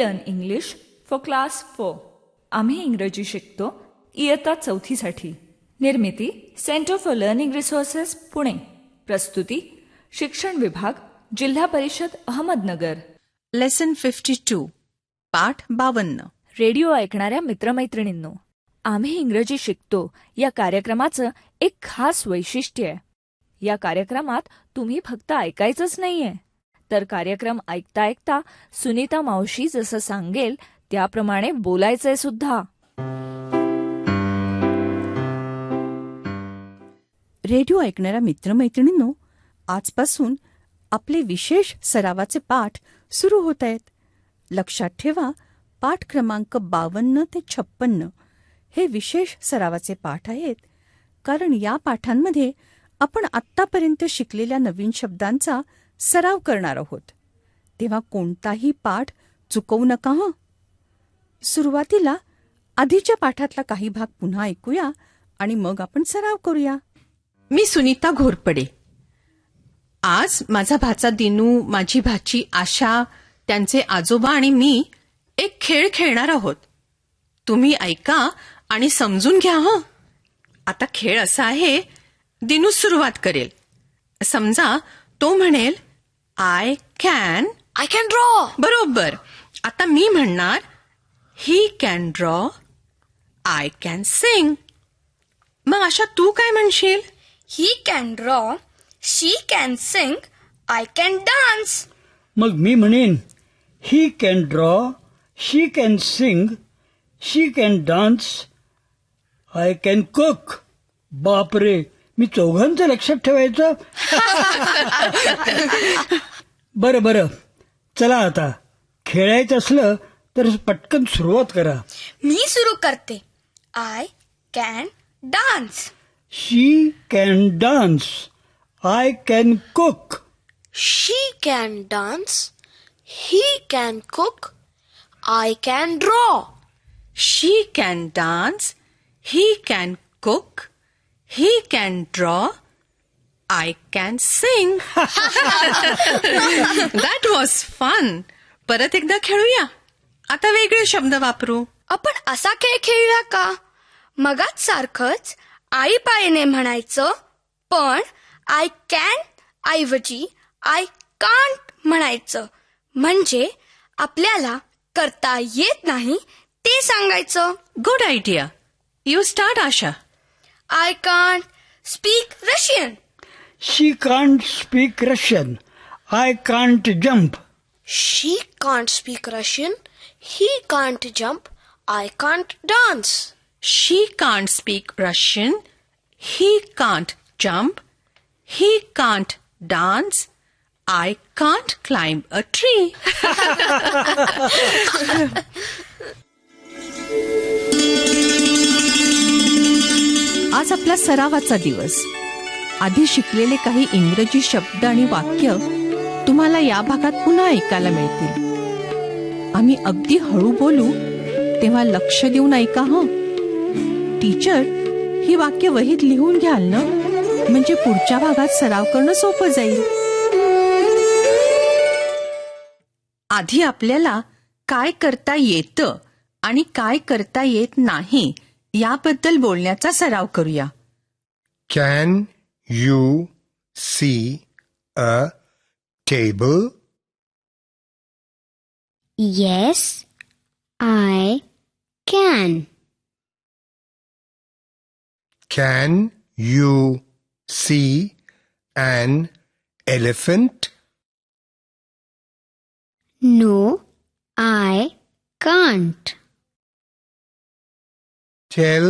Learn English for class 4. आम्ही इंग्रजी शिकतो इयत्ता 4साठी. निर्मिती centre for learning resources Pune. प्रस्तुती शिक्षण विभाग, जिल्हा परिषद अहमदनगर. लेसन 52 पाठ 52. रेडिओ ऐकणाऱ्या मित्रमैत्रिणींनो, आम्ही इंग्रजी शिकतो या कार्यक्रमाचं एक खास वैशिष्ट्य आहे. या कार्यक्रमात तुम्ही फक्त ऐकायचंच नाहीये, तर कार्यक्रम ऐकता ऐकता सुनीता मावशी जसं सांगेल त्याप्रमाणे बोलायचंय सुद्धा. रेडिओ ऐकणाऱ्या मित्रमैत्रिणींनो, आजपासून आपले विशेष सरावाचे पाठ सुरू होत आहेत. लक्षात ठेवा, पाठ क्रमांक 52 ते 56 हे विशेष सरावाचे पाठ आहेत, कारण या पाठांमध्ये आपण आत्तापर्यंत शिकलेल्या नवीन शब्दांचा सराव करणार आहोत. तेव्हा कोणताही पाठ चुकवू नका हं. सुरुवातीला आधीच्या पाठातला काही भाग पुन्हा ऐकूया आणि मग आपण सराव करूया. मी सुनीता घोरपडे. आज माझा भाचा दिनू, माझी भाची आशा, त्यांचे आजोबा आणि मी एक खेळ खेळणार आहोत. तुम्ही ऐका आणि समजून घ्या हं. आता खेळ असा आहे, दिनू सुरुवात करेल. समजा तो म्हणेल आय कॅन ड्रॉ. बरोबर. आता मी म्हणणार he can draw, I can sing. मग आशा तू काय म्हणशील? He can draw, she can sing, I can dance. मग मी म्हणेन he can draw, she can sing, she can dance, I can cook. बापरे, मी चौघांचं लक्षात ठेवायचं. बरं, चला आता खेळायचं असलं तर पटकन सुरुवात करा. मी सुरू करते. I can dance. She can dance. I can cook. She can dance. He can cook. I can draw. She can dance, he can cook, he can draw, I can sing. That was fun. परत एकदा खेळूया. आता वेगळे शब्द वापरू. आपण असा खेळ खेळूया का? मगाच सारखंच आळीपाळीने म्हणायचं, पण आय कॅन ऐवजी आय कांट म्हणायचं. म्हणजे आपल्याला करता येत नाही ते सांगायचं. Good idea. You start Asha. I can't speak Russian. She can't speak Russian. I can't jump. She can't speak Russian. He can't jump. I can't dance. She can't speak Russian, he can't jump, he can't dance, I can't climb a tree. आज आपला सरावाचा दिवस. आधी शिकलेले काही इंग्रजी शब्द आणि वाक्य तुम्हाला या भागात पुन्हा ऐकायला मिळतील. आम्ही अगदी हळू बोलू, तेव्हा लक्ष देऊन ऐका हं. टीचर ही वाक्य वहीत लिहून घ्याल ना, म्हणजे पुढच्या भागात सराव करणं सोपं जाईल. आधी आपल्याला काय करता येतं आणि काय करता येत नाही याबद्दल बोलण्याचा सराव करूया. Can you see a table? Yes, I can. Can you see an elephant? No, I can't. Tell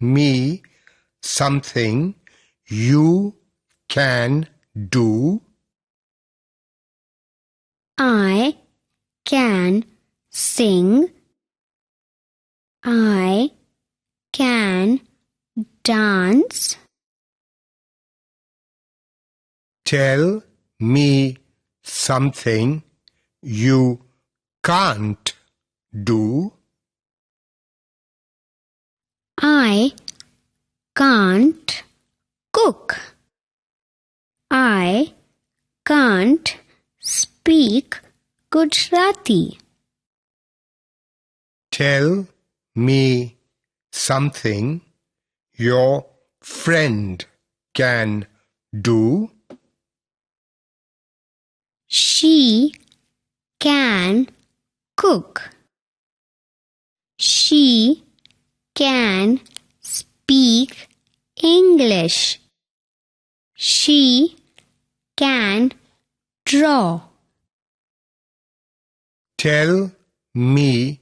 me something you can do. I can sing. I can dance. Tell me something you can't do. I can't cook. I can't speak Gujarati. Tell me something your friend can do. She can cook. She can speak English. She can draw. Tell me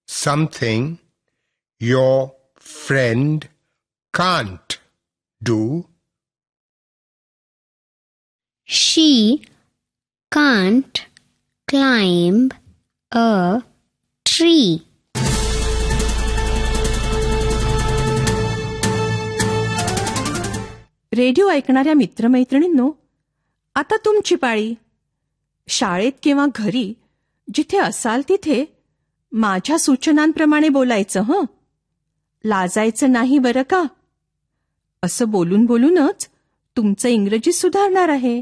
something your friend can't do. She can't climb a tree. Radio ऐकणाऱ्या मित्रमैत्रिणींनो, आता तुमची पाळी. शाळेत किंवा घरी जिथे असाल तिथे माझ्या सूचनांप्रमाणे बोलायचं हं. लाजायचं नाही बरं का. असं बोलून बोलूनच तुमचं इंग्रजी सुधारणार आहे.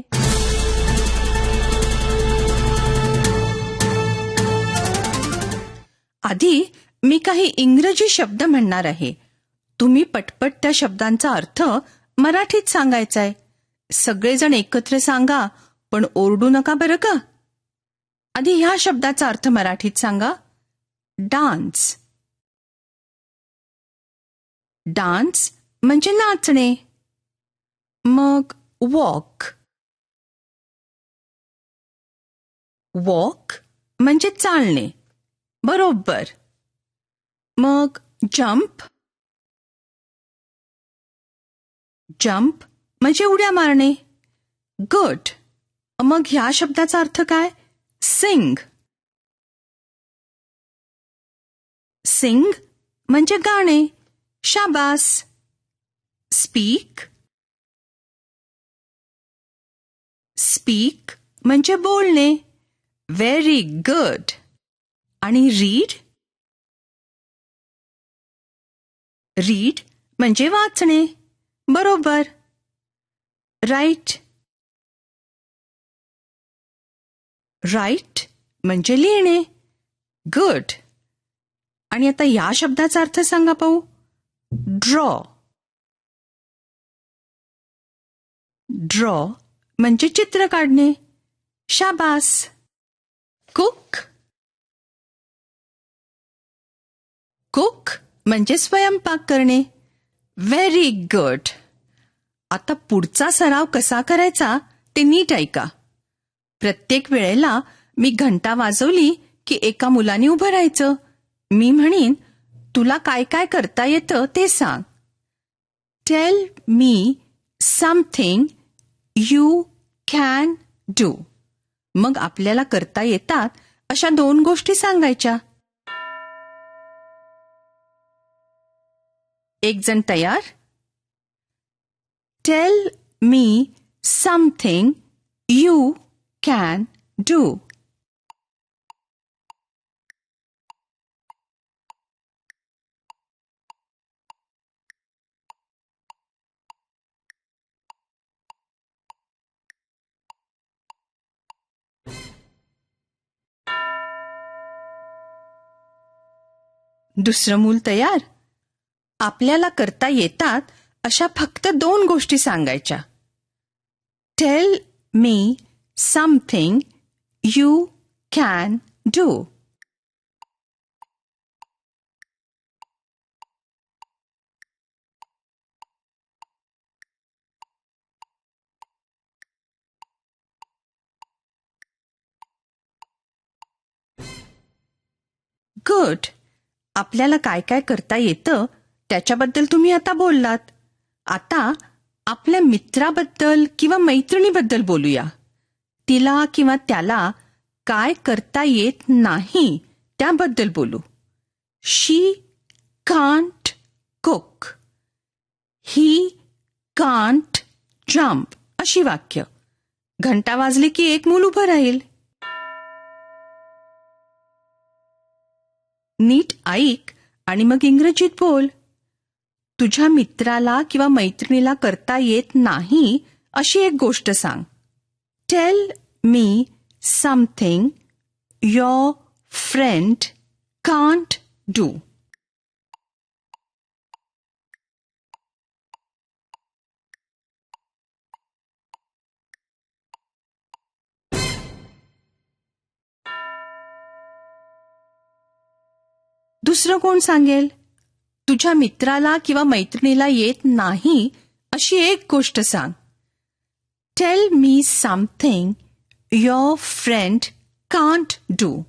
आधी मी काही इंग्रजी शब्द म्हणणार आहे. तुम्ही पटपट त्या शब्दांचा अर्थ मराठीत सांगायचा आहे. सगळेजण एकत्र सांगा, पण ओरडू नका बरं का. आधी ह्या शब्दाचा अर्थ मराठीत सांगा. डान्स. डान्स म्हणजे नाचणे. मग वॉक. वॉक म्हणजे चालणे. बरोबर. मग जंप. जंप म्हणजे उड्या मारणे. गुड. मग ह्या शब्दाचा अर्थ काय? सिंग. सिंग म्हणजे गाणे. शाबास. स्पीक. स्पीक म्हणजे बोलणे. Very good. आणि रीड. रीड म्हणजे वाचणे. बरोबर. राईट. राईट म्हणजे लिहिणे. गुड. आणि आता या शब्दाचा अर्थ सांगा पाहू. ड्रॉ. ड्रॉ म्हणजे चित्र काढणे. शाबास. कुक. कुक म्हणजे स्वयंपाक करणे. Very good. आता पुढचा सराव कसा करायचा ते नीट ऐका. प्रत्येक वेळेला मी घंटा वाजवली की एका मुलाने उभं राहायचं. मी म्हणीन, तुला काय काय करता येतं ते सांग. Tell me something you can do. मग आपल्याला करता येतात अशा 2 गोष्टी सांगायच्या. एक जण तयार. Tell me something you can do. दुसरं मूल तयार. आपल्याला करता येतात अशा फक्त 2 गोष्टी सांगायच्या. Tell me something you can do. Good. आपल्याला काय काय करता येतं त्याच्याबद्दल तुम्ही आता बोललात. आता आपल्या मित्राबद्दल किंवा मैत्रिणीबद्दल बोलूया. तिला किंवा त्याला काय करता येत नाही त्याबद्दल बोलू. She can't cook. He can't jump अशी वाक्य. घंटा वाजली की एक मूल उभं राहील. नीट ऐक आणि मग इंग्रजीत बोल. तुझ्या मित्राला किंवा मैत्रिणीला करता येत नाही अशी एक गोष्ट सांग. Tell me something your friend can't do. दुसरं कोण सांगेल? तुझ्या मित्राला किंवा मैत्रिणीला येत नाही अशी एक गोष्ट सांग. Tell me something your friend can't do.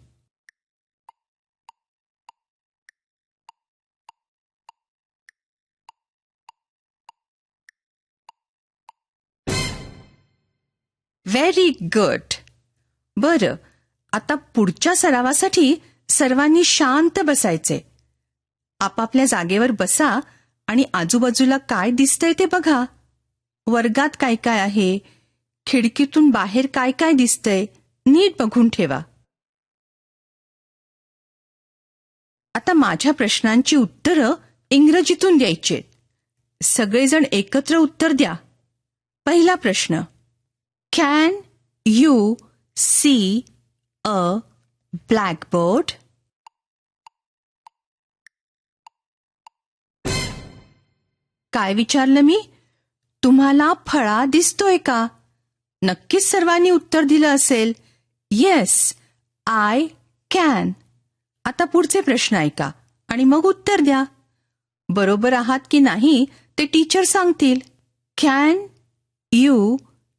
Very good. बरं, आता पुढच्या सरावासाठी सर्वांनी शांत बसायचे. आपापल्या जागेवर बसा आणि आजूबाजूला काय दिसतंय ते बघा. वर्गात काय काय आहे, खिडकीतून बाहेर काय काय दिसतंय नीट बघून ठेवा. आता माझ्या प्रश्नांची उत्तरं इंग्रजीतून द्यायची. सगळेजण एकत्र उत्तर द्या. पहिला प्रश्न. Can you see a blackboard? काय विचारलं मी? तुम्हाला फळा दिसतोय का? नक्कीच सर्वांनी उत्तर दिलं असेल. Yes, I can. आता पुढचे प्रश्न ऐका आणि मग उत्तर द्या. बरोबर आहात की नाही ते टीचर सांगतील. Can you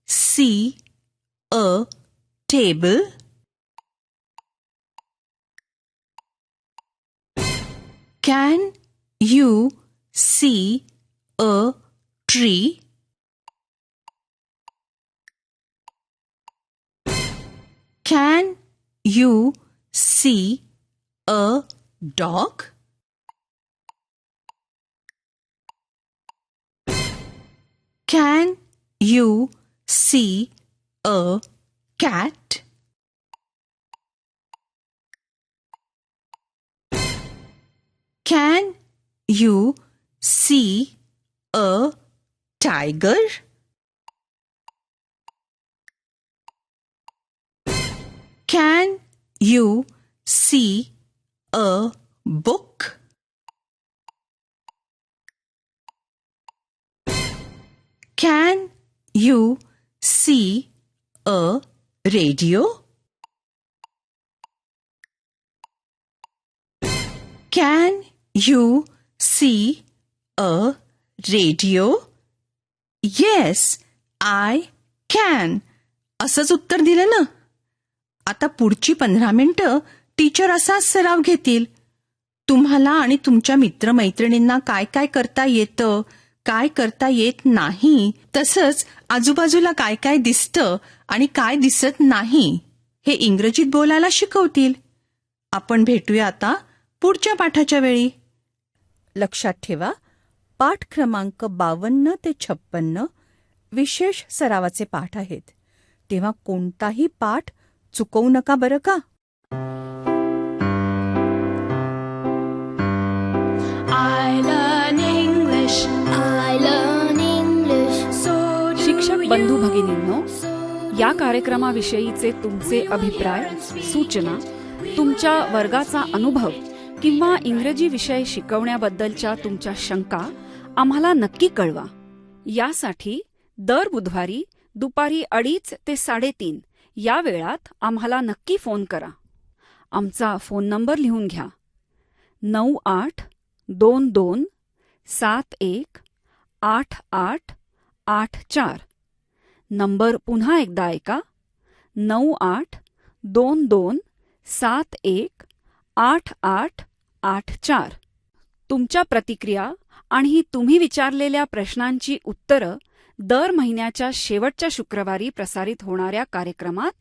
see a table? Can you see a tree? Can you see a dog? Can you see a cat? Can you see a tiger? Can you see a book? Can you see a radio? Can you see a radio? Yes, I can. असंच उत्तर दिलं ना. आता पुढची 15 मिनिटं teacher असाच सराव घेतील. तुम्हाला आणि तुमच्या मित्रमैत्रिणींना काय काय करता येतं, काय करता येत नाही, तसंच आजूबाजूला काय काय दिसतं आणि काय दिसत नाही हे इंग्रजीत बोलायला शिकवतील. आपण भेटूया आता पुढच्या पाठाच्या वेळी. लक्षात ठेवा, पाठ क्रमांक 52 ते 56 विशेष सरावाचे पाठ आहेत. तेव्हा कोणताही पाठ चुकवू नका बरं का. शिक्षक बंधू भगिनींनो, या कार्यक्रमाविषयीचे तुमचे अभिप्राय, सूचना, तुमच्या वर्गाचा अनुभव किंवा इंग्रजी विषय शिकवण्याबद्दलच्या तुमच्या शंका आम्हाला नक्की कळवा. यासाठी दर बुधवारी दुपारी 2:30 ते 3:30 या वेळात आम्हाला नक्की फोन करा. आमचा फोन नंबर लिहून घ्या. 9822718884. नंबर पुन्हा एकदा ऐका. 9822718884. तुमच्या प्रतिक्रिया आणि तुम्ही विचारलेल्या प्रश्नांची उत्तरं दर महिन्याच्या शेवटच्या शुक्रवारी प्रसारित होणाऱ्या कार्यक्रमात